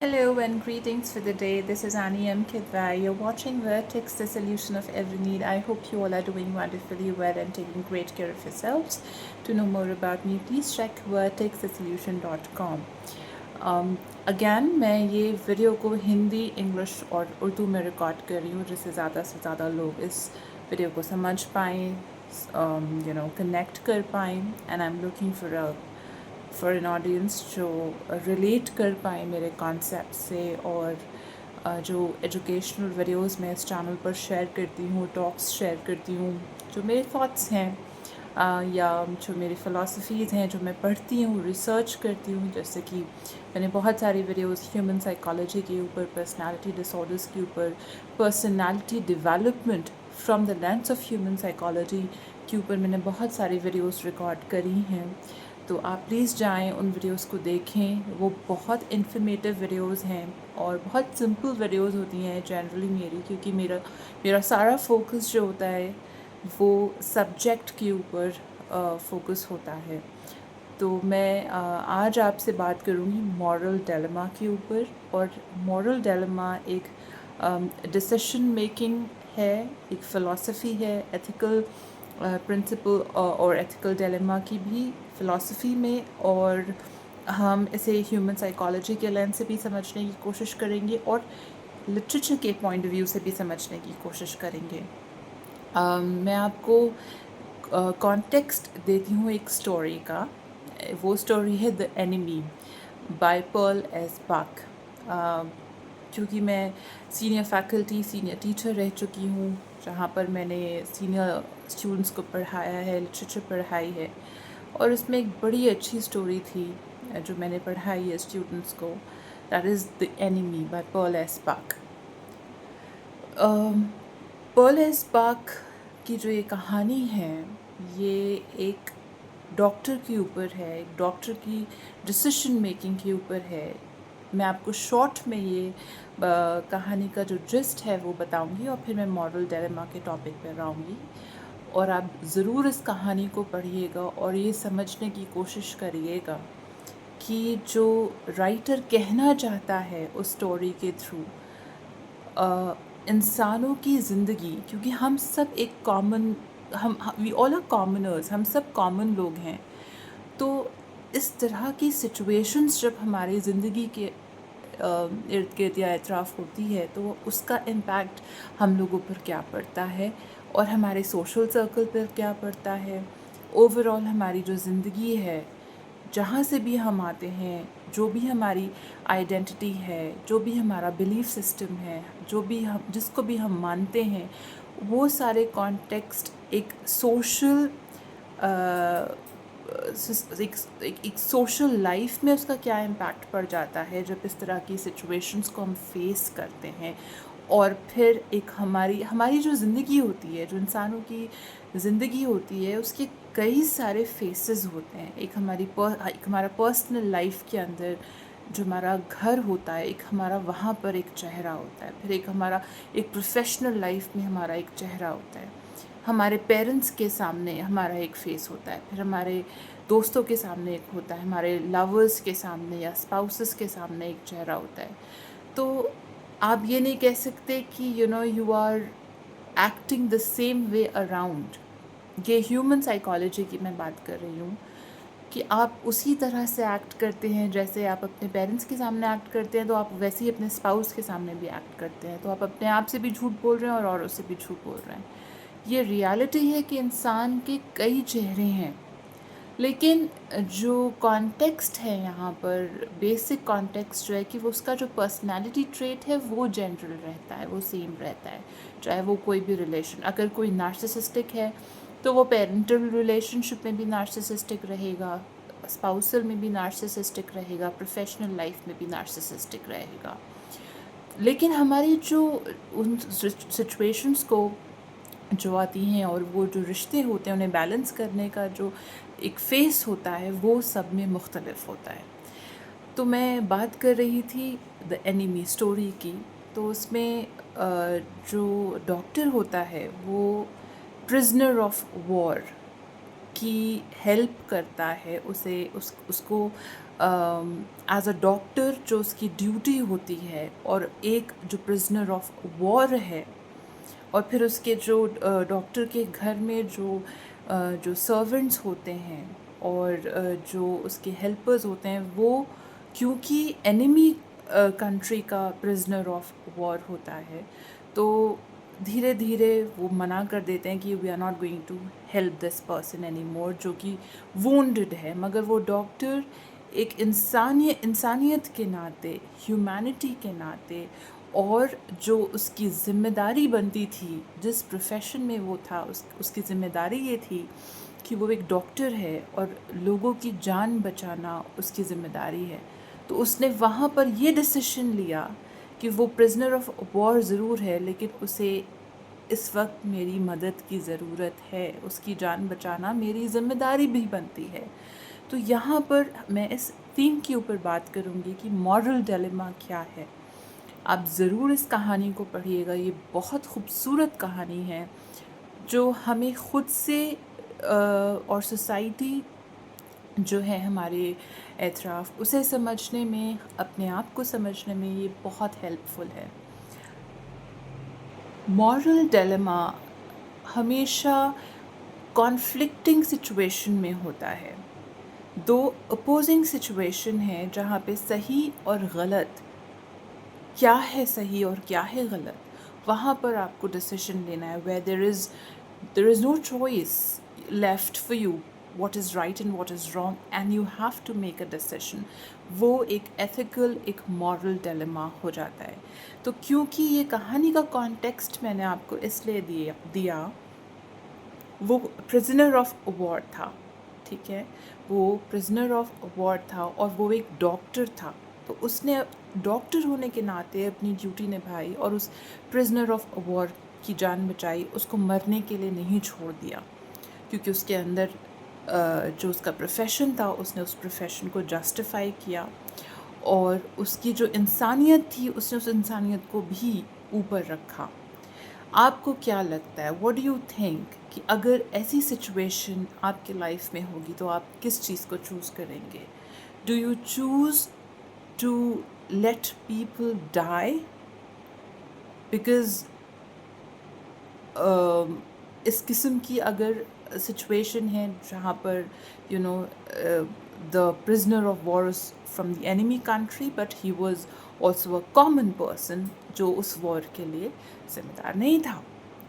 Hello and greetings for the day. This is Annie M. Kidwai. You're watching Vertex, the solution of every need. I hope you all are doing wonderfully well and taking great care of yourselves. To know more about me, please check vertexthesolution.com. Again मैं ये video को Hindi, English और उर्दू में record कर रही हूँ जिससे ज़्यादा से ज़्यादा लोग इस वीडियो को समझ पाएँ, कनेक्ट कर पाएँ. And I am looking for an audience जो रिलेट कर पाए मेरे कॉन्सेप्ट से, और जो एजुकेशनल वीडियोस मैं इस चैनल पर शेयर करती हूँ, टॉक्स शेयर करती हूँ, जो मेरे थॉट्स हैं या जो मेरी फ़िलासफ़ीज़ हैं, जो मैं पढ़ती हूँ, रिसर्च करती हूँ. जैसे कि मैंने बहुत सारी वीडियोस ह्यूमन साइकोलॉजी के ऊपर, पर्सनालिटी डिसऑर्डर्स के ऊपर, personality development from the lens of human psychology के ऊपर मैंने बहुत सारी वीडियोस रिकॉर्ड करी हैं. तो आप प्लीज़ जाएं, उन वीडियोस को देखें. वो बहुत इन्फॉर्मेटिव वीडियोस हैं और बहुत सिंपल वीडियोस होती हैं जनरली मेरी, क्योंकि मेरा सारा फोकस जो होता है वो सब्जेक्ट के ऊपर फोकस होता है. तो मैं आज आपसे बात करूँगी मॉरल डिलेमा के ऊपर. और मॉरल डिलेमा एक डिसीशन मेकिंग है, एक फ़िलासफ़ी है, एथिकल प्रिंसिपल और एथिकल डिलेमा की भी फ़िलासफ़ी में, और हम इसे ह्यूमन साइकोलॉजी के लेंस से भी समझने की कोशिश करेंगे और लिटरेचर के पॉइंट ऑफ व्यू से भी समझने की कोशिश करेंगे. मैं आपको कॉन्टेक्स्ट देती हूँ एक स्टोरी का. वो स्टोरी है the enemy by Pearl S Buck. क्योंकि मैं सीनियर फैकल्टी, सीनियर टीचर रह चुकी हूँ, जहाँ पर मैंने सीनियर स्टूडेंट्स को पढ़ाया है, लिटरेचर पढ़ाई है, और उसमें एक बड़ी अच्छी स्टोरी थी जो मैंने पढ़ाई है स्टूडेंट्स को. That is the enemy by Pearl S Buck. Pearl S Buck की जो ये कहानी है, ये एक डॉक्टर के ऊपर है, एक डॉक्टर की डिसीशन मेकिंग के ऊपर है. मैं आपको शॉर्ट में ये कहानी का जो जिस्ट है वो बताऊंगी, और फिर मैं मॉरल डिलेमा के टॉपिक पर आऊँगी. और आप ज़रूर इस कहानी को पढ़िएगा और ये समझने की कोशिश करिएगा कि जो राइटर कहना चाहता है उस स्टोरी के थ्रू इंसानों की ज़िंदगी, क्योंकि हम सब एक कॉमन, हम वी ऑल आर कॉमनर्स, हम सब कॉमन लोग हैं. तो इस तरह की सिचुएशंस जब हमारी ज़िंदगी के इर्द गिर्द या एतराफ़ होती है, तो उसका इम्पैक्ट हम लोगों पर क्या पड़ता है और हमारे सोशल सर्कल पर क्या पड़ता है. ओवरऑल हमारी जो ज़िंदगी है, जहाँ से भी हम आते हैं, जो भी हमारी आइडेंटिटी है, जो भी हमारा बिलीफ सिस्टम है, जो भी हम जिसको भी हम मानते हैं, वो सारे कॉन्टेक्स्ट एक सोशल एक सोशल लाइफ में उसका क्या इम्पैक्ट पड़ जाता है जब इस तरह की सिचुएशंस को हम फेस करते हैं. और फिर एक हमारी हमारी जो ज़िंदगी होती है, जो इंसानों की ज़िंदगी होती है, उसके कई सारे फेसेस होते हैं. एक हमारा पर्सनल लाइफ के अंदर जो हमारा घर होता है, एक हमारा वहाँ पर एक चेहरा होता है. फिर एक हमारा एक प्रोफेशनल लाइफ में हमारा एक चेहरा होता है. हमारे पेरेंट्स के सामने हमारा एक फेस होता है. फिर हमारे दोस्तों के सामने एक होता है. हमारे लवर्स के सामने या स्पाउसेस के सामने एक चेहरा होता है. तो आप ये नहीं कह सकते कि you are acting the same way around. ये ह्यूमन साइकोलॉजी की मैं बात कर रही हूँ कि आप उसी तरह से एक्ट करते हैं जैसे आप अपने पेरेंट्स के सामने एक्ट करते हैं, तो आप वैसे ही अपने स्पाउस के सामने भी एक्ट करते हैं. तो आप अपने आप से भी झूठ बोल रहे हैं और औरों से भी झूठ बोल रहे हैं. ये रियलिटी है कि इंसान के कई चेहरे हैं. लेकिन जो कॉन्टेक्स्ट है यहाँ पर, बेसिक कॉन्टेक्स्ट जो है कि वो उसका जो पर्सनालिटी ट्रेट है वो जनरल रहता है, वो सेम रहता है. चाहे वो कोई भी रिलेशन, अगर कोई नार्सिसिस्टिक है तो वो पेरेंटल रिलेशनशिप में भी नार्सिसिस्टिक रहेगा, स्पाउसल में भी नार्सिसिस्टिक रहेगा, प्रोफेशनल लाइफ में भी नार्सिसिस्टिक रहेगा. लेकिन हमारी जो उन सिचुएशंस को जो आती हैं और वो जो रिश्ते होते हैं उन्हें बैलेंस करने का जो एक फेस होता है, वो सब में मुख्तलिफ होता है. तो मैं बात कर रही थी द एनिमी स्टोरी की. तो उसमें जो डॉक्टर होता है वो प्रिजनर ऑफ वॉर की हेल्प करता है, उसको ایز اے ڈاکٹر جو اس کی ڈیوٹی ہوتی ہے، اور ایک جو پرزنر آف وار ہے، اور پھر اس کے جو ڈاکٹر کے گھر میں جو سرونٹس ہوتے ہیں اور جو اس کے ہیلپرز ہوتے ہیں، وہ کیونکہ اینیمی کنٹری کا پرزنر آف وار ہوتا ہے، تو دھیرے دھیرے وہ منع کر دیتے ہیں کہ we are not going to help this person any more, جو کہ وونڈڈ ہے، مگر وہ ڈاکٹر ایک انسانیت کے ناطے، ہیومینٹی کے ناطے، اور جو اس کی ذمہ داری بنتی تھی جس پروفیشن میں وہ تھا، اس کی ذمہ داری یہ تھی کہ وہ ایک ڈاکٹر ہے اور لوگوں کی جان بچانا اس کی ذمہ داری ہے، تو اس نے وہاں پر یہ ڈیسیشن لیا کہ وہ پرزنر آف وار ضرور ہے، لیکن اسے اس وقت میری مدد کی ضرورت ہے، اس کی جان بچانا میری ذمہ داری بھی بنتی ہے۔ تو یہاں پر میں اس تھیم کے اوپر بات کروں گی کہ مورل ڈیلیما کیا ہے۔ آپ ضرور اس کہانی کو پڑھیے گا، یہ بہت خوبصورت کہانی ہے جو ہمیں خود سے اور سوسائٹی جو ہے ہمارے اطراف، اسے سمجھنے میں، اپنے آپ کو سمجھنے میں یہ بہت ہیلپ فل ہے۔ مورل ڈیلیما ہمیشہ کانفلکٹنگ سچویشن میں ہوتا ہے، دو اپوزنگ سچویشن ہے جہاں پہ صحیح اور غلط، کیا ہے صحیح اور کیا ہے غلط، وہاں پر آپ کو ڈیسیشن لینا ہے، where there is no choice left for you what is right and what is wrong and you have to make a decision۔ وہ ایک ایتھیکل، ایک مورل ڈیلیما ہو جاتا ہے۔ تو کیونکہ یہ کہانی کا کانٹیکسٹ میں نے آپ کو اس لیے دیا، وہ پرزنر آف وار تھا، ٹھیک ہے، وہ پرزنر آف وار تھا اور وہ ایک ڈاکٹر تھا، تو اس نے ڈاکٹر ہونے کے ناطے اپنی ڈیوٹی نبھائی اور اس پرزنر آف وار کی جان بچائی، اس کو مرنے کے لیے نہیں چھوڑ دیا، کیونکہ اس کے اندر جو اس کا پروفیشن تھا، اس نے اس پروفیشن کو جسٹیفائی کیا، اور اس کی جو انسانیت تھی، اس نے اس انسانیت کو بھی اوپر رکھا۔ آپ کو کیا لگتا ہے، واٹ ڈو یو تھنک، کہ اگر ایسی سچویشن آپ کی لائف میں ہوگی تو آپ کس چیز کو چوز کریں گے؟ Do you choose to let people die because اس قسم کی اگر سچویشن ہے جہاں پر the prisoner of war from the enemy country but he was also a common person جو اس وار کے لیے ذمہ دار نہیں تھا،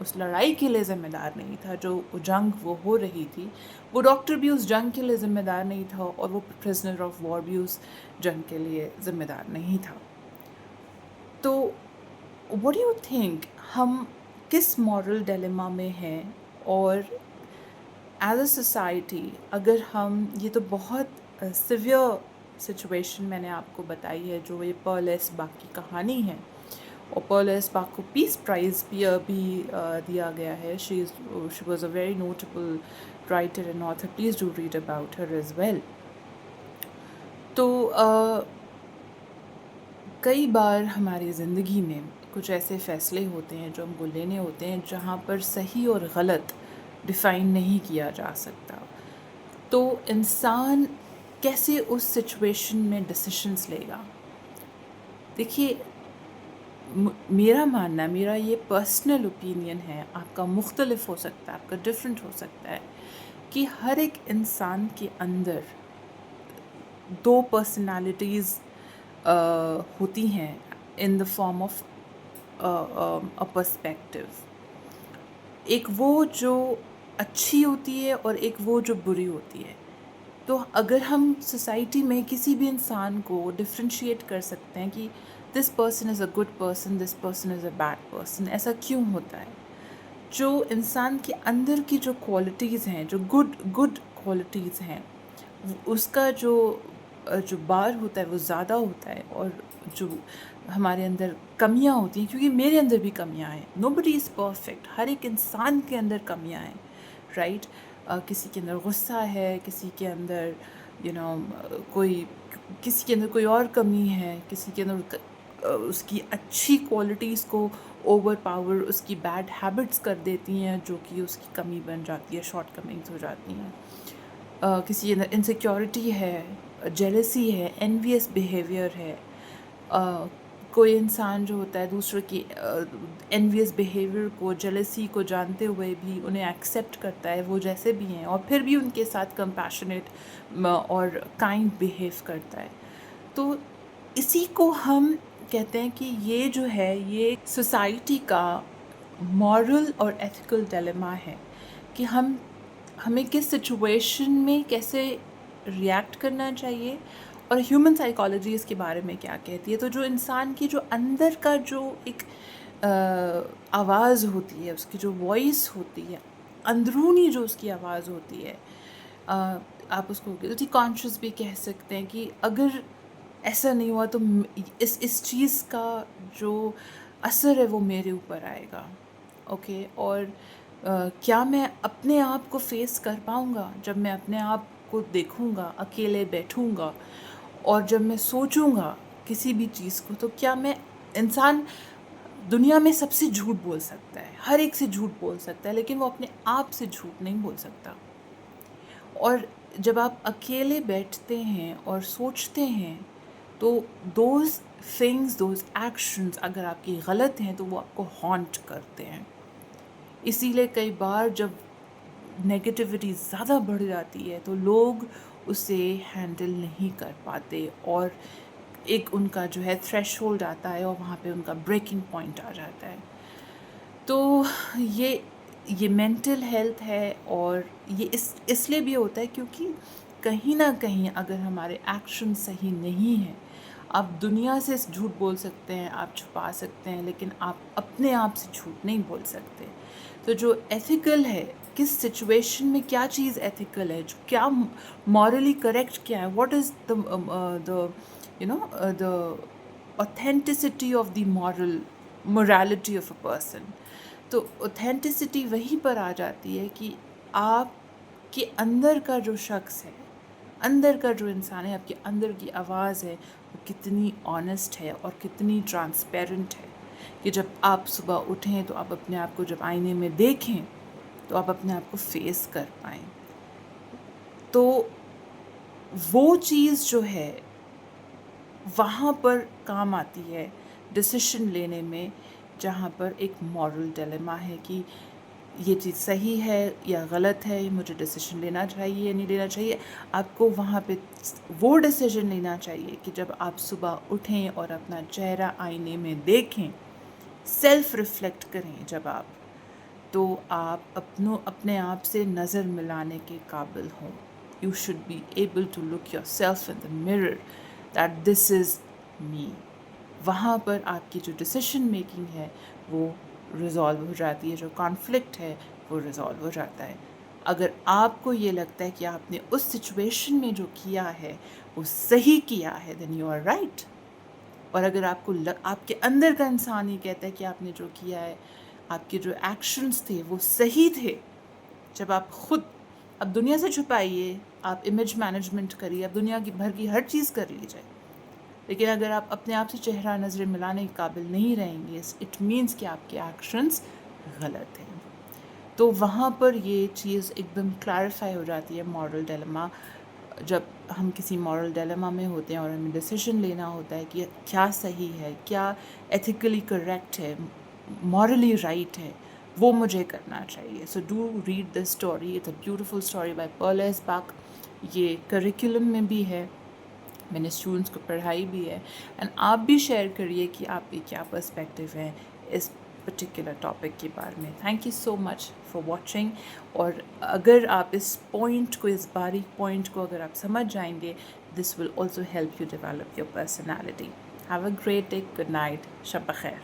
اس لڑائی کے لیے ذمہ دار نہیں تھا، جو جنگ وہ ہو رہی تھی، وہ ڈاکٹر بھی اس جنگ کے لیے ذمہ دار نہیں تھا، اور وہ پرزنر آف وار بھی اس جنگ کے لیے ذمہ دار نہیں تھا۔ تو واٹ ڈو یو تھنک، ہم کس مورل ڈیلیما میں ہیں؟ اور ایز اے سوسائٹی اگر ہم، یہ تو بہت سیویئر سچویشن میں نے آپ کو بتائی ہے جو یہ پرل ایس باک کی کہانی ہے، اور پرل ایس باک کو پیس پرائز بھی دیا گیا ہے۔ She was a very notable writer and author, please do read about her as well. تو کئی بار ہماری زندگی میں کچھ ایسے فیصلے ہوتے ہیں جو ہم کو لینے ہوتے ہیں جہاں پر صحیح اور غلط ڈیفائن نہیں کیا جا سکتا، تو انسان کیسے اس سچویشن میں ڈیسیشنز لے گا؟ دیکھیے، میرا ماننا، میرا یہ پرسنل اوپینین ہے، آپ کا مختلف ہو سکتا ہے، آپ کا ڈفرینٹ ہو سکتا ہے، کہ ہر ایک انسان کے اندر دو پرسنالٹیز ہوتی ہیں in the form of a perspective, ایک وہ جو اچھی ہوتی ہے اور ایک وہ جو بری ہوتی ہے۔ تو اگر ہم سوسائٹی میں کسی بھی انسان کو ڈفرینشیٹ کر سکتے ہیں کہ this person is a good person, this person is a bad person, ایسا کیوں ہوتا ہے؟ جو انسان کے اندر کی جو کوالٹیز ہیں، جو گڈ کوالٹیز ہیں، اس کا جو بار ہوتا ہے وہ زیادہ ہوتا ہے، اور جو ہمارے اندر کمیاں ہوتی ہیں، کیونکہ میرے اندر بھی کمیاں ہیں، نو بڈی از پرفیکٹ، ہر ایک انسان کے اندر کمیاں ہیں، رائٹ؟ کسی کے اندر غصہ ہے، کسی کے اندر کسی کے اندر کوئی اور کمی ہے، کسی کے اندر اس کی اچھی کوالٹیز کو اوور پاور اس کی بیڈ ہیبٹس کر دیتی ہیں، جو کہ اس کی کمی بن جاتی ہے، شارٹ کمنگز ہو جاتی ہیں۔ کسی کے اندر انسیکیورٹی ہے، जेलसी है, एनवियस बिहेवियर है. कोई इंसान जो होता है दूसरों की एनवियस बिहेवियर को, जेलसी को जानते हुए भी उन्हें एक्सेप्ट करता है वो जैसे भी हैं, और फिर भी उनके साथ कंपैशनेट और काइंड बिहेव करता है. तो इसी को हम कहते हैं कि ये जो है ये सोसाइटी का मॉरल और एथिकल डिलेमा है कि हमें किस सिचुएशन में कैसे रिएक्ट करना चाहिए, और ह्यूमन साइकोलॉजी इसके बारे में क्या कहती है. तो जो इंसान की जो अंदर का जो एक आवाज़ होती है, उसकी जो वॉइस होती है, अंदरूनी जो उसकी आवाज़ होती है, आप उसको गिल्टी कॉन्शियस भी कह सकते हैं कि अगर ऐसा नहीं हुआ तो इस चीज़ का जो असर है वो मेरे ऊपर आएगा. ओके. और क्या मैं अपने आप को फेस कर पाऊँगा जब मैं अपने आप को देखूँगा, अकेले बैठूँगा, और जब मैं सोचूँगा किसी भी चीज़ को, तो क्या मैं इंसान दुनिया में सबसे झूठ बोल सकता है, हर एक से झूठ बोल सकता है, लेकिन वो अपने आप से झूठ नहीं बोल सकता. और जब आप अकेले बैठते हैं और सोचते हैं तो दोज थिंग्स, दोज एक्शंस अगर आपकी गलत हैं तो वो आपको हॉन्ट करते हैं. इसीलिए कई बार जब नेगेटिविटी ज़्यादा बढ़ जाती है तो लोग उसे हैंडल नहीं कर पाते, और एक उनका जो है थ्रेशोल्ड आता है और वहाँ पे उनका ब्रेकिंग पॉइंट आ जाता है. तो ये मेंटल हेल्थ है, और ये इसलिए भी होता है क्योंकि कहीं ना कहीं अगर हमारे एक्शन सही नहीं हैं, आप दुनिया से झूठ बोल सकते हैं, आप छुपा सकते हैं, लेकिन आप अपने आप से झूठ नहीं बोल सकते. तो जो एथिकल है, किस सिचुएशन में क्या चीज़ एथिकल है, जो क्या मॉरली करेक्ट क्या है, what is the the authenticity of the morality of a person. तो ऑथेंटिसिटी वहीं पर आ जाती है कि आपके अंदर का जो शख्स है, अंदर का जो इंसान है, आपके अंदर की आवाज़ है, वो कितनी ऑनेस्ट है और कितनी ट्रांसपेरेंट है कि जब आप सुबह उठें तो आप अपने आप को जब आईने में देखें तो आप अपने आप को फेस कर पाएँ. तो वो चीज़ जो है वहाँ पर काम आती है डिसीजन लेने में, जहाँ पर एक मॉरल डिलेमा है कि ये चीज़ सही है या गलत है, मुझे डिसीजन लेना चाहिए या नहीं लेना चाहिए. आपको वहाँ पे वो डिसीजन लेना चाहिए कि जब आप सुबह उठें और अपना चेहरा आईने में देखें, सेल्फ रिफ्लेक्ट करें जब आप, तो आप अपने आप से नज़र मिलाने के काबिल हों. You should be able to look yourself in the mirror that this is me. वहाँ पर आपकी जो डिसीजन मेकिंग है वो रिज़ॉल्व हो जाती है, जो कॉन्फ्लिक्ट है वो रिज़ॉल्व हो जाता है. अगर आपको ये लगता है कि आपने उस सिचुएशन में जो किया है वो सही किया है, देन यू आर राइट. और अगर आपके अंदर का इंसान ही कहता है कि आपने जो किया है, आपके जो एक्शंस थे वो सही थे, जब आप खुद, अब दुनिया से छुपाइए, आप इमेज मैनेजमेंट करिए, अब दुनिया की भर की हर चीज़ कर लीजिए, लेकिन अगर आप अपने आप से चेहरा नज़र मिलाने के काबिल नहीं रहेंगे, इट मीन्स कि आपके एक्शंस गलत हैं. तो वहाँ पर ये चीज़ एकदम क्लैरिफाई हो जाती है, मॉरल डिलेमा. जब हम किसी मॉरल डिलेमा में होते हैं और हमें डिसीजन लेना होता है कि क्या सही है, क्या एथिकली करेक्ट है, मॉरली राइट है, वो मुझे करना चाहिए. So do read this story. It's a beautiful story by Pearl S बाक. ये करिकुलम में भी है, मैंने स्टूडेंट्स को पढ़ाई भी है, एंड आप भी शेयर करिए कि आपके क्या पर्सपेक्टिव है इस पर्टिकुलर टॉपिक के बारे में. Thank you so much for watching. और अगर आप इस पॉइंट को, इस बारीक पॉइंट को अगर आप समझ जाएंगे, this will also help you develop your personality. Have a great day. Good night. शब बखैर.